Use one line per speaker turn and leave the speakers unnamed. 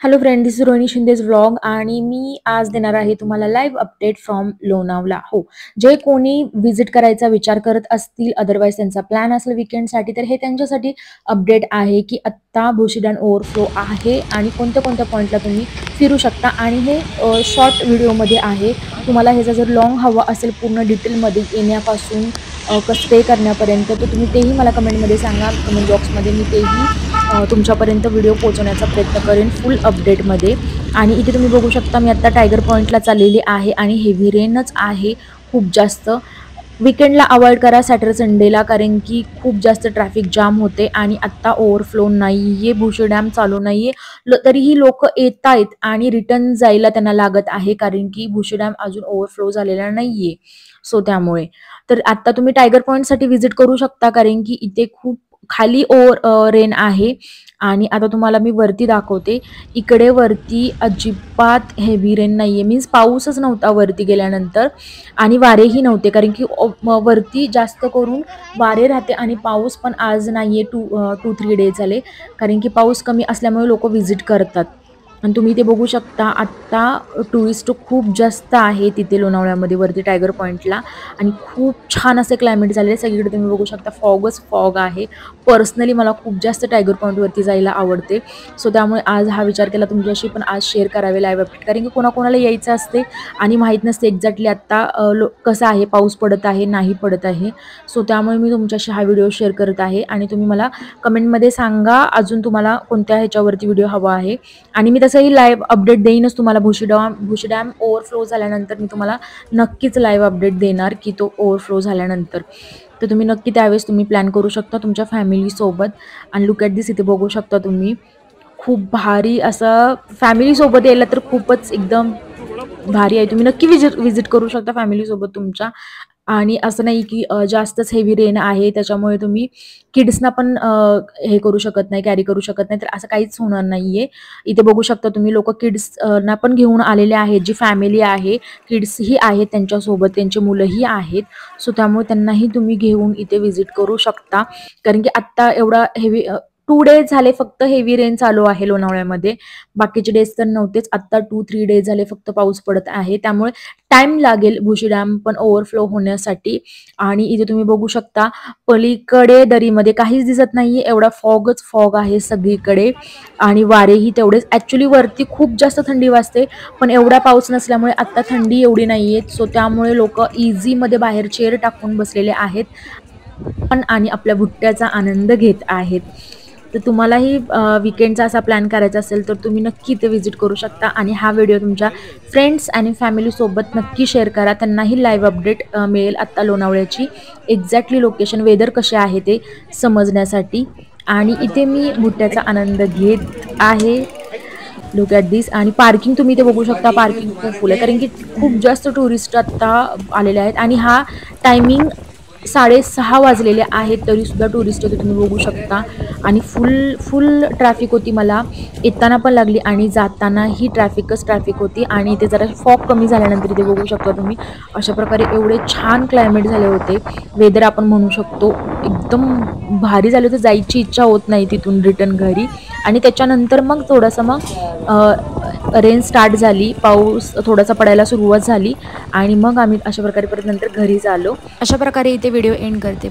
Hello friend, this is Rohini Shinde's vlog आणि मी आज देणार आहे तुम्हाला लाईव्ह अपडेट फ्रॉम लोणावळा. हो, जे कोणी व्हिजिट करायचा विचार करत असतील, अदरवाईज त्यांचा प्लॅन असेल वीकेंडसाठी, तर हे त्यांच्यासाठी अपडेट आहे की आत्ता भोशी डॅम ओव्हरफ्लो आहे आणि कोणत्या कोणत्या पॉईंटला तुम्ही फिरू शकता. आणि हे शॉर्ट व्हिडिओमध्ये आहे. तुम्हाला ह्याचा जर लॉंग हवा असेल पूर्ण डिटेलमध्ये येण्यापासून स्टे करण्यापर्यंत, तर तुम्ही तेही मला कमेंटमध्ये सांगा. कमेंट बॉक्समध्ये मी तेही तुमच्यापर्यंत व्हिडिओ पोहोचवण्याचा प्रयत्न करेन फुल अपडेटमध्ये. आणि इथे तुम्ही बघू शकता मी आत्ता टायगर पॉईंटला चाललेली आहे आणि हेवी रेनच आहे खूप जास्त. वीकेंडला अवॉइड करा सॅटर्डे संडेला, कारण की खूप जास्त ट्रॅफिक जाम होते आणि आत्ता ओव्हरफ्लो नाही आहे, भोशी डॅम चालू नाही आहे. तरीही लोक येत आहेत आणि रिटर्न जायला त्यांना लागत आहे, कारण की भोशी डॅम अजून ओव्हरफ्लो झालेला नाही आहे. सो त्यामुळे तर आत्ता तुम्ही टायगर पॉईंटसाठी व्हिजिट करू शकता, कारण की इथे खूप खाली रेन आहे. आणि आता तुम्हाला मी वरती दाखवते. इकडे वरती अजिबात हेवी रेन नाहीये, मीन्स पाऊसच नव्हता वरती गेल्यानंतर आणि वारेही नव्हते, कारण की वरती जास्त करून वारे राहते आणि पाऊस पण आज नाहीये. 2-3 डेज झाले, कारण की पाऊस कमी असल्यामुळे लोक व्हिजिट करतात. आणि तुम्ही ते बघू शकता आत्ता टुरिस्ट खूप जास्त आहे तिथे लोणावळ्यामध्ये वरती टायगर पॉईंटला. आणि खूप छान असे क्लायमेट झालेले सगळीकडे तुम्ही बघू शकता. फॉगच फॉग आहे. पर्सनली मला खूप जास्त टायगर पॉईंटवरती जायला आवडते. सो त्यामुळे आज हा विचार केला तुमच्याशी पण आज शेअर करावे लाईव्ह अपडेट, कारण की कोणाकोणाला यायचं असते आणि माहीत नसते एक्झॅक्टली आत्ता कसं आहे, पाऊस पडत आहे नाही पडत आहे. सो त्यामुळे मी तुमच्याशी हा व्हिडिओ शेअर करत आहे आणि तुम्ही मला कमेंटमध्ये सांगा अजून तुम्हाला कोणत्या ह्याच्यावरती व्हिडिओ हवा आहे. आणि मी तसंही लाईव्ह अपडेट देईनच तुम्हाला. भोशी डॅम ओव्हरफ्लो झाल्यानंतर मी तुम्हाला नक्कीच लाईव्ह अपडेट देणार की तो ओव्हरफ्लो झाल्यानंतर. तर तुम्ही नक्की त्यावेळेस तुम्ही प्लॅन करू शकता तुमच्या फॅमिलीसोबत. आणि लुक ॲट दिस, इथे बघू शकता तुम्ही खूप भारी असं फॅमिलीसोबत यायला तर खूपच एकदम भारी आहे. तुम्ही नक्की विजिट करू शकता फॅमिलीसोबत तुमच्या. आणि असं नाही की जास्तच हेवी रेन आहे त्याच्यामुळे तुम्ही किड्सना पण हे करू शकत नाही, कॅरी करू शकत नाही, तर असं काहीच होणार नाहीये. इथे बघू शकता तुम्ही लोक किड्सना पण घेऊन आलेले आहेत. जी फॅमिली आहे, किड्सही आहेत त्यांच्यासोबत, त्यांची मुलंही आहेत. सो त्यामुळे त्यांनाही तुम्ही घेऊन इथे व्हिजिट करू शकता, कारण की आत्ता एवढा हेवी 2 डेज झाले फक्त हेवी रेन चालू आहे लोणावळ्यामध्ये. बाकीचे डेज तर नव्हतेच. आत्ता 2-3 डेज झाले फक्त पाऊस पडत आहे, त्यामुळे टाइम लागेल भोशी डॅम पण ओव्हरफ्लो होण्यासाठी. आणि इथे तुम्ही बघू शकता पलीकडे दरीमध्ये काहीच दिसत नाहीये, एवढा फॉगच फॉग आहे सगळीकडे. आणि वारेही तेवढेच. ॲक्च्युली वरती खूप जास्त थंडी वाजते, पण एवढा पाऊस नसल्यामुळे आत्ता थंडी एवढी नाहीये. सो त्यामुळे लोक इझीमध्ये बाहेर चेअर टाकून बसलेले आहेत आणि आपल्या भुट्ट्याचा आनंद घेत आहेत. तर तुम्हालाही वीकेंडचा असा प्लॅन करायचा असेल तर तुम्ही नक्की इथे व्हिजिट करू शकता. आणि हा व्हिडिओ तुमच्या फ्रेंड्स आणि फॅमिलीसोबत नक्की शेअर करा, त्यांनाही लाईव्ह अपडेट मिळेल आत्ता लोणावळ्याची एक्झॅक्टली लोकेशन, वेदर कसे आहे ते समजण्यासाठी. आणि इथे मी भुट्ट्याचा आनंद घेत आहे. लुक ॲट दिस. आणि पार्किंग तुम्ही इथे बघू शकता, पार्किंग खूप फुल आहे, कारण की खूप जास्त टुरिस्ट आत्ता आलेले आहेत. आणि हा टायमिंग 6:30 वाजलेले आहेत, तरीसुद्धा टुरिस्ट होते तुम्ही बघू शकता. आणि फुल ट्रॅफिक होती. मला येताना पण लागली आणि जातानाही ट्रॅफिक होती. आणि इथे जरा फॉग कमी झाल्यानंतर इथे बघू शकता तुम्ही अशा प्रकारे एवढे छान क्लायमेट झाले होते. वेदर आपण म्हणू शकतो एकदम भारी झाले होते, जायची इच्छा होत नाही तिथून रिटर्न घरी. आणि त्याच्यानंतर मग थोडंसं रेन स्टार्ट झाली, पाऊस थोडासा पडायला सुरुवात झाली आणि मग आम्ही अशा प्रकारे परत नंतर घरी झालो. अशा प्रकारे इथे व्हिडिओ एंड करते.